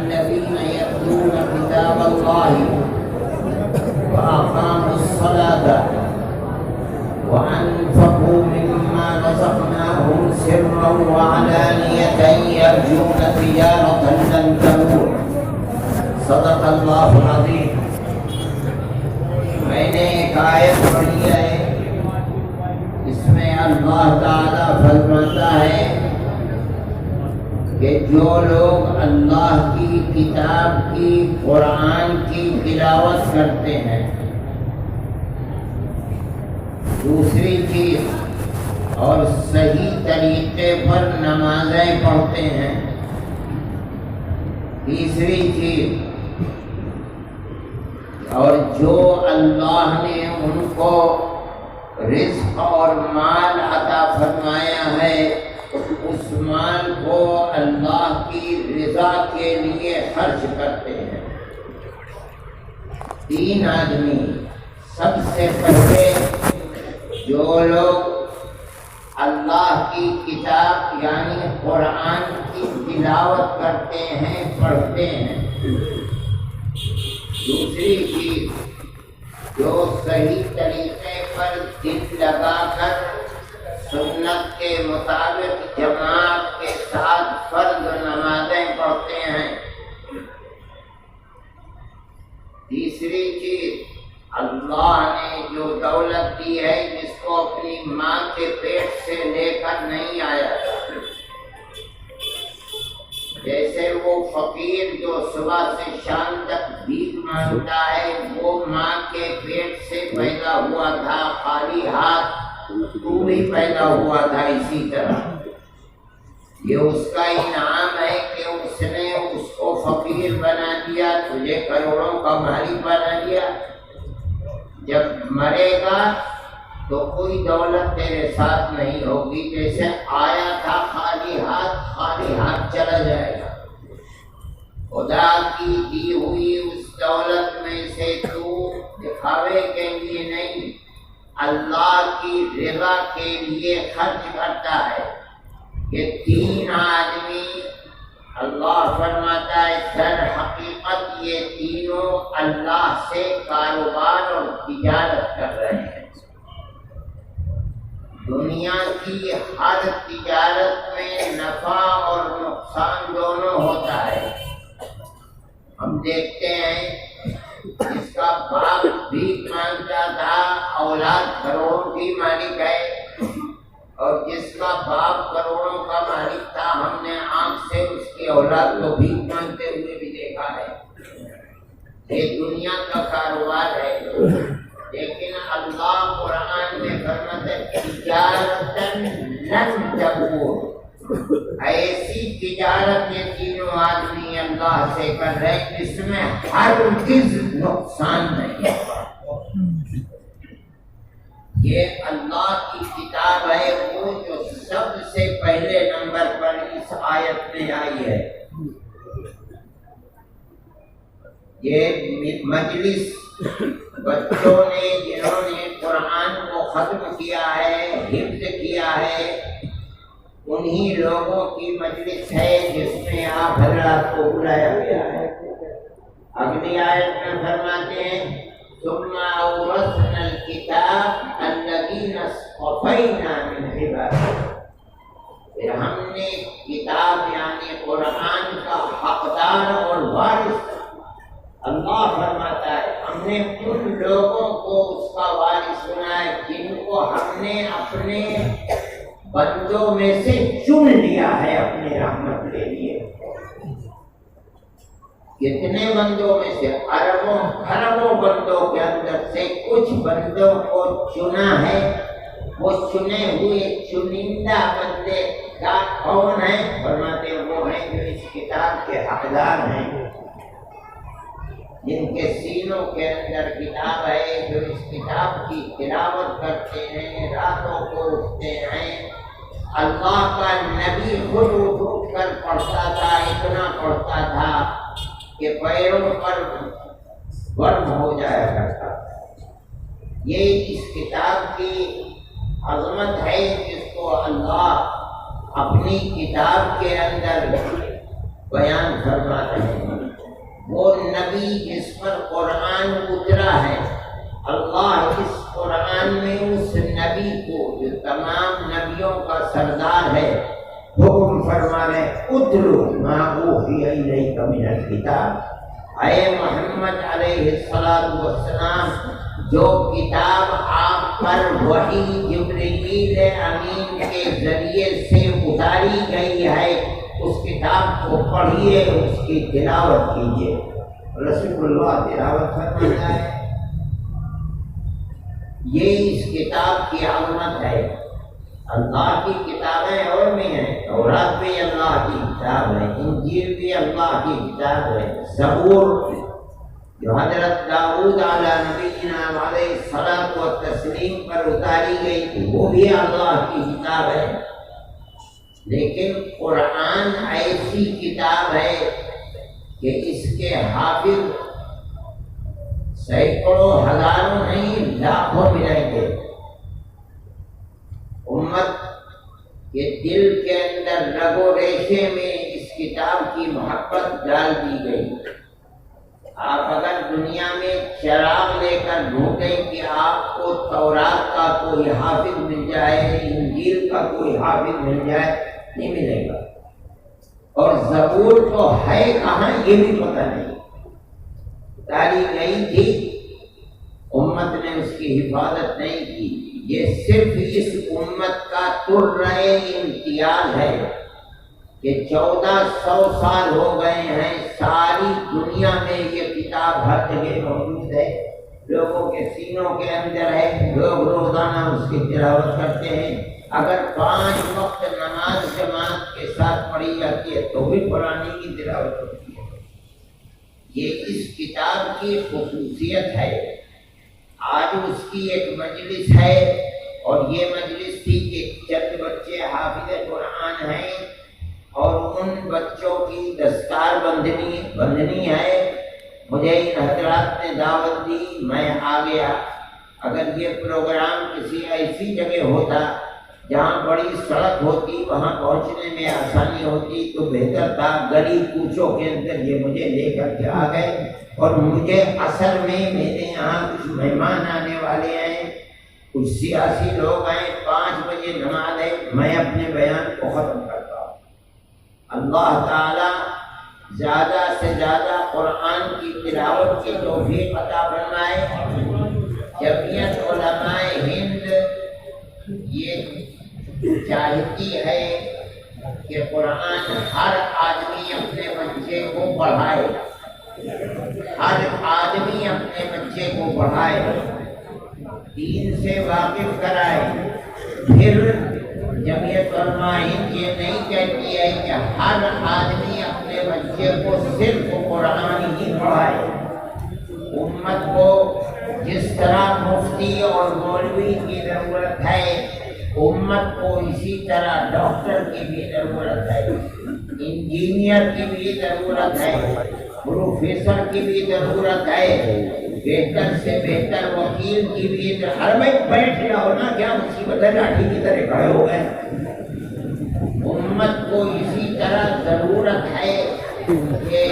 الذين يتلون كتاب الله وأقاموا الصلاة وأنفقوا مما رزقناهم سرا وعلانية يرجون تجارة لن تبور صدق اللہ العظیم۔ میں نے ایک آیت پڑھی ہے، اس میں اللہ تعالیٰ فرماتا ہے کہ جو لوگ اللہ کی کتاب کی، قرآن کی تلاوت کرتے ہیں، دوسری چیز اور صحیح طریقے پر نمازیں پڑھتے ہیں، تیسری چیز اور جو اللہ نے ان کو رزق اور مال عطا فرمایا ہے، اس مال کو اللہ کی رضا کے لیے خرچ کرتے ہیں۔ تین آدمی، سب سے پہلے جو لوگ اللہ کی کتاب یعنی قرآن کی تلاوت کرتے ہیں، پڑھتے ہیں۔ دوسری چیز جو صحیح طریقے پر دل لگا کر سنت کے مطابق جماعت کے ساتھ فرض نمازیں پڑھتے ہیں۔ تیسری چیز اللہ نے جو دولت دی ہے، جس کو اپنی ماں کے پیٹ سے لے کر نہیں آیا تھا، جیسے وہ فقیر جو صبح سے شام تک بھیک مانگتا ہے، وہ ماں کے پیٹ سے پیدا ہوا تھا، خالی ہاتھ تو بھی پیدا ہوا تھا، اسی طرح یہ اس کا انعام ہے کہ اس نے اس کو فقیر بنا دیا، تجھے کروڑوں کا مالک بنا دیا۔ جب مرے گا تو کوئی دولت تیرے ساتھ نہیں ہوگی، جیسے آیا تھا خالی ہاتھ چلا جائے گا۔ خدا کی دی ہوئی اس دولت میں سے تو دکھاوے کے لیے نہیں، اللہ کی رضا کے لیے خرچ کرتا ہے۔ یہ تین آدمی، اللہ فرماتا ہے در حقیقت یہ تینوں اللہ سے کاروبار اور تجارت کر رہے ہیں۔ دنیا کی ہر تجارت میں نفع اور نقصان دونوں ہوتا ہے۔ ہم دیکھتے ہیں جس کا باپ بھیک مانگتا تھا، اولاد کروڑوں کی مالک ہے، اور جس کا باپ کروڑوں کا مالک تھا، ہم نے آنکھ سے اس کی اولاد کو بھیک مانگتے ہوئے بھی دیکھا ہے۔ یہ دنیا کا کاروبار ہے، لیکن اللہ قرآن میں فرماتا ہے تجارتاً لن تبور، ایسی تجارت یہ تینوں آدمی اللہ سے کر رہے ہیں جس میں ہرگز نقصان نہیں ہے۔ یہ اللہ کی کتاب ہے، وہ جو سب سے پہلے نمبر پر اس آیت میں آئی ہے۔ یہ مجلس بچوں نے جنہوں نے قرآن کو ختم کیا ہے، حفظ کیا ہے، انہی لوگوں کی مجلس ہے جس میں آپ حضرات کو بلایا گیا ہے۔ اگلی آیت میں فرماتے ہیں ثم اورثنا الكتاب الذين اصطفينا من عبادنا، پھر ہم نے کتاب یعنی قرآن کا حقدار اور وارث، اللہ فرماتا ہے ہم نے ان لوگوں کو اس کا وارث بنایا جن کو ہم نے اپنے بندوں میں سے چن لیا ہے اپنی رحمت کے لیے۔ کتنے بندوں میں سے؟ اربوں کھربوں بندوں کے اندر سے کچھ بندوں کو چنا ہے۔ وہ چنے ہوئے چنندہ بندے کا کون ہیں؟ فرماتے ہیں وہ ہیں جو اس کتاب کے حقدار ہیں، جن کے سینوں کے اندر کتاب ہے، جو اس کتاب کی تلاوت کرتے ہیں، راتوں کو اٹھتے ہیں۔ اللہ کا نبی خود اٹھ کر پڑھتا تھا، اتنا پڑھتا تھا کہ پیروں پر ورم ہو جایا کرتا تھا۔ یہ اس کتاب کی عظمت ہے جس کو اللہ اپنی کتاب کے اندر بیان فرما رہے ہیں۔ وہ نبی جس پر قرآن اترا ہے، اللہ اس قرآن میں اس نبی کو جو تمام نبیوں کا سردار ہے حکم فرما رہے اتلو ما اوحی الیک من الکتاب، اے محمد علیہ السلام جو کتاب آپ پر وحی جبرائیل امین کے ذریعے سے اتاری گئی ہے، اس کتاب کو پڑھیے، اس کی تلاوت کیجیے۔ رسول اللہ تلاوت فرماتا ہے۔ یہ اس کتاب کی عظمت ہے۔ اللہ کی کتابیں اور بھی ہیں، تورات بھی اللہ کی کتاب ہے، انجیل بھی اللہ کی کتاب ہے، زبور جو حضرت داؤد علیہ نبینا علیہ الصلوۃ والتسلیم پر اتاری گئی تھی وہ بھی اللہ کی کتاب ہے۔ لیکن قرآن ایسی کتاب ہے کہ اس کے حافظ سینکڑوں ہزاروں نہیں لاکھوں ملیں گے۔ امت کے دل کے اندر رگ و ریشے میں اس کتاب کی محبت ڈال دی گئی۔ آپ اگر دنیا میں چراغ لے کر ڈھونڈیں کہ آپ کو تورات کا کوئی حافظ مل جائے، انجیل کا کوئی حافظ مل جائے، نہیں ملے گا۔ اور زبور تو ہے کہاں یہ بھی پتہ نہیں۔ اتاری گئی تھی، امت نے اس کی حفاظت نہیں کی۔ یہ صرف اس امت کا ترے امتیاز ہے کہ 1400 سال ہو گئے ہیں، ساری دنیا میں یہ کتاب ہر جگہ موجود ہے، لوگوں کے سینوں کے اندر ہے، لوگ روزانہ اس کی تلاوت کرتے ہیں۔ اگر 5 وقت نماز جماعت کے ساتھ پڑھی جاتی ہے تو بھی قرآن کی تلاوت ہوتی ہے۔ یہ اس کتاب کی خصوصیت ہے۔ آج اس کی ایک مجلس ہے، اور یہ مجلس تھی کہ چند بچے حافظ قرآن ہیں اور ان بچوں کی دستار بندھنی ہے۔ مجھے ان حضرات نے دعوت دی، میں آ گیا۔ اگر یہ پروگرام کسی ایسی جگہ ہوتا جہاں بڑی سڑک ہوتی، وہاں پہنچنے میں آسانی ہوتی تو بہتر تھا۔ گلی کوچوں کے اندر یہ مجھے لے کر کے آ گئے، اور مجھے اصل میں میرے یہاں کچھ مہمان آنے والے ہیں، کچھ سیاسی لوگ ہیں، 5 بجے نماز ہے، میں اپنے بیان کو ختم کرتا ہوں۔ اللہ تعالی زیادہ سے زیادہ قرآن کی تلاوت کی توفیق عطا فرمائے۔ جمعیت علماء ہند یہ چاہتی ہے کہ قرآن ہر آدمی اپنے بچے کو پڑھائے، ہر آدمی اپنے بچے کو پڑھائے، دین سے واقف کرائے۔ پھر جمعیت علماء ہند یہ نہیں کہتی ہے کہ ہر آدمی اپنے بچے کو صرف قرآن ہی پڑھائے۔ امت کو جس طرح مفتی اور مولوی کی ضرورت ہے، امت کو اسی طرح ڈاکٹر کی بھی ضرورت ہے، انجینئر کی بھی ضرورت ہے، پروفیسر کی بھی ضرورت ہے، بہتر سے بہتر وکیل کی بھی ضرورت ہے۔ بھائی بیٹھ جاؤ نا، کیا مصیبت ہے، لاٹھی کی طرح کھڑے ہو گئے۔ امت کو اسی طرح ضرورت ہے کہ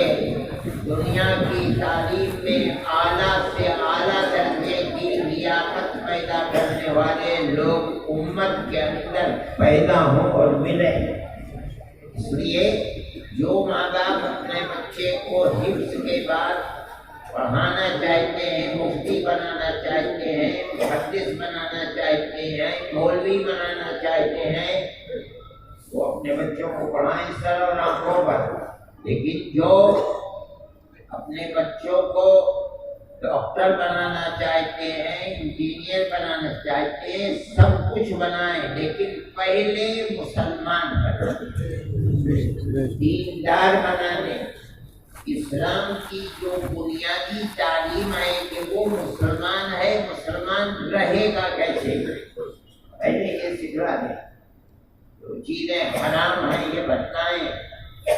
دنیا کی تعلیم میں اعلیٰ سے اعلیٰ درجے کی لیاقت پیدا کرنے والے لوگ امت کے اندر پیدا ہوں اور ملیں۔ اس لیے جو ماں باپ اپنے بچے کو حفظ کے بعد پڑھانا چاہتے ہیں، مفتی بنانا چاہتے ہیں، محدث بنانا چاہتے ہیں، مولوی بنانا چاہتے ہیں، وہ اپنے بچوں کو پڑھائیں سر اور آنکھوں پر۔ لیکن جو اپنے بچوں کو ڈاکٹر بنانا چاہتے ہیں، انجینئر بنانا چاہتے ہیں، سب کچھ بنائیں، لیکن پہلے مسلمان بنائیں، دیندار بنانے۔ اسلام کی جو بنیادی تعلیم ہے کہ وہ مسلمان ہے، مسلمان رہے گا کیسے، پہلے یہ سکھلا دیں۔ جو چیزیں حرام ہیں یہ بتائیں۔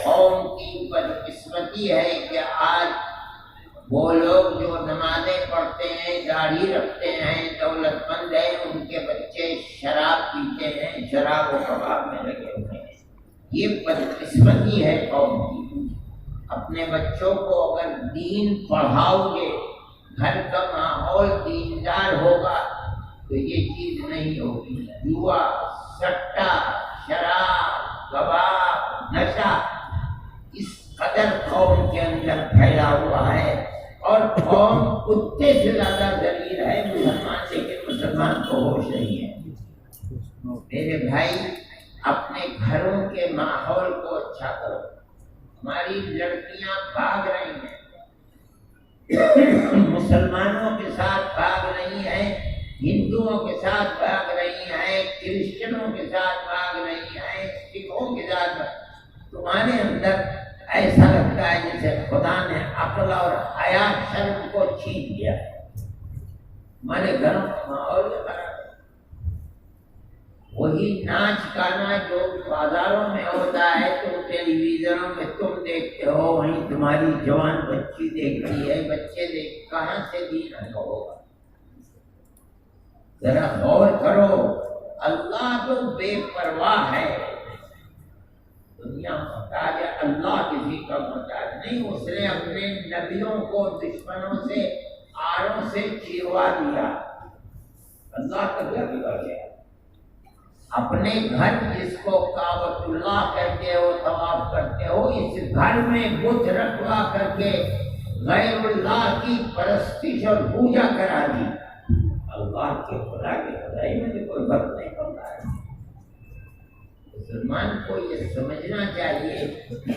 قوم کی بدقسمتی ہے کہ آج وہ لوگ جو نمازیں پڑھتے ہیں، داڑھی رکھتے ہیں، دولت مند ہیں، ان کے بچے شراب پیتے ہیں، شراب و کباب میں لگے ہوئے ہیں۔ یہ بدقسمتی ہے قوم کی۔ اپنے بچوں کو اگر دین پڑھاؤ گے، گھر کا ماحول دیندار ہوگا تو یہ چیز نہیں ہوگی۔ جوا، سٹا، شراب، کباب، نشہ اس قدر قوم کے اندر پھیلا ہوا ہے، اور قوم کتے سے زیادہ ذلیل ہے مسلمان، لیکن مسلمان کو ہوش نہیں ہے۔ میرے بھائی، اپنے گھروں کے ماحول کو اچھا کرو۔ ہماری لڑکیاں بھاگ رہی ہیں، مسلمانوں کے ساتھ بھاگ رہی ہیں، ہندوؤں کے ساتھ بھاگ رہی ہیں، کرسچنوں کے ساتھ بھاگ رہی ہیں، سکھوں کے ساتھ۔ تمہارے اندر ایسا لگتا ہے جیسے خدا نے عقل اور حیا شرم کو چھین لیا۔ ہمارے گھروں کا ماحول خراب ہے۔ وہی ناچ گانا جو بازاروں میں ہوتا ہے، تم ٹیلی ویژنوں میں تم دیکھتے ہو، وہیں تمہاری جوان بچی دیکھتی ہے، بچے دیکھ، کہاں سے دین ہوگا؟ ذرا غور کرو۔ اللہ تو بے پرواہ ہے، دنیا محتاج ہے، اللہ کسی کا محتاج نہیں۔ اس نے اپنے نبیوں کو دشمنوں سے، آروں سے چیروا دیا۔ اللہ کا کیا بگڑ گیا؟ اپنے گھر جس کو کعبۃ اللہ کہتے ہو، طواف کرتے ہو، اس گھر میں بت رکھوا کر کے غیر اللہ کی پرستش اور پوجا کرا دی۔ اللہ کے خدا کی خدائی میں بھی کوئی فرق نہیں پڑتا ہے۔ مسلمان کو یہ سمجھنا چاہیے،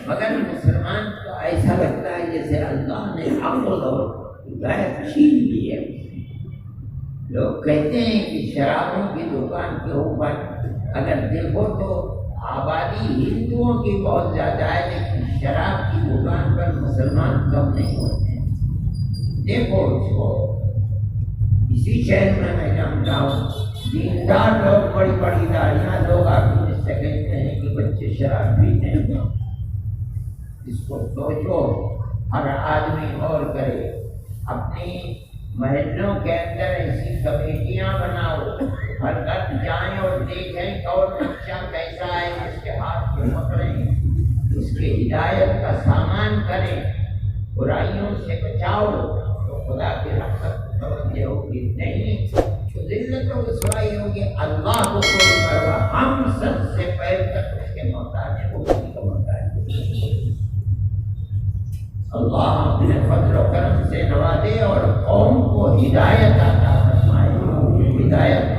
مگر مسلمان کو ایسا لگتا ہے جیسے اللہ نے عقل اور ہدایت چھین لی ہے۔ لوگ کہتے ہیں کہ شرابوں کی دکان کے اوپر اگر دیکھو تو آبادی ہندوؤں کی بہت زیادہ ہے، لیکن شراب کی دکان پر مسلمان کم نہیں ہوتے ہیں۔ دیکھو اس کو، اسی شہر میں جانتا ہوں، دیندار لوگ، بڑی بڑی داڑیاں لوگ آپ مجھ سے کہتے ہیں کہ بچے شراب پیتے ہیں۔ اس کو سوچو، ہر آدمی غور کرے، اپنی محلوں کے اندر ایسی کمیٹیاں بناؤ، ہر گھر جائیں اور دیکھیں کون بچہ کیسا ہے، اس کے ہاتھ کو پکڑیں، اس کے ہدایت کا سامان کریں، برائیوں سے بچاؤ، تو خدا کی رحمت توجہ ہوگی۔ نہیں تو ذلت و رسوائی ہوگی۔ اللہ کو کوئی پرواہ، ہم سب سے پہلے تک اس کے محتاج ہیں، وہ کسی کا محتاج نہیں۔ اللہ اپنے فضل و کرم سے نوازے اور قوم کو ہدایت عطا فرمائے، ہدایت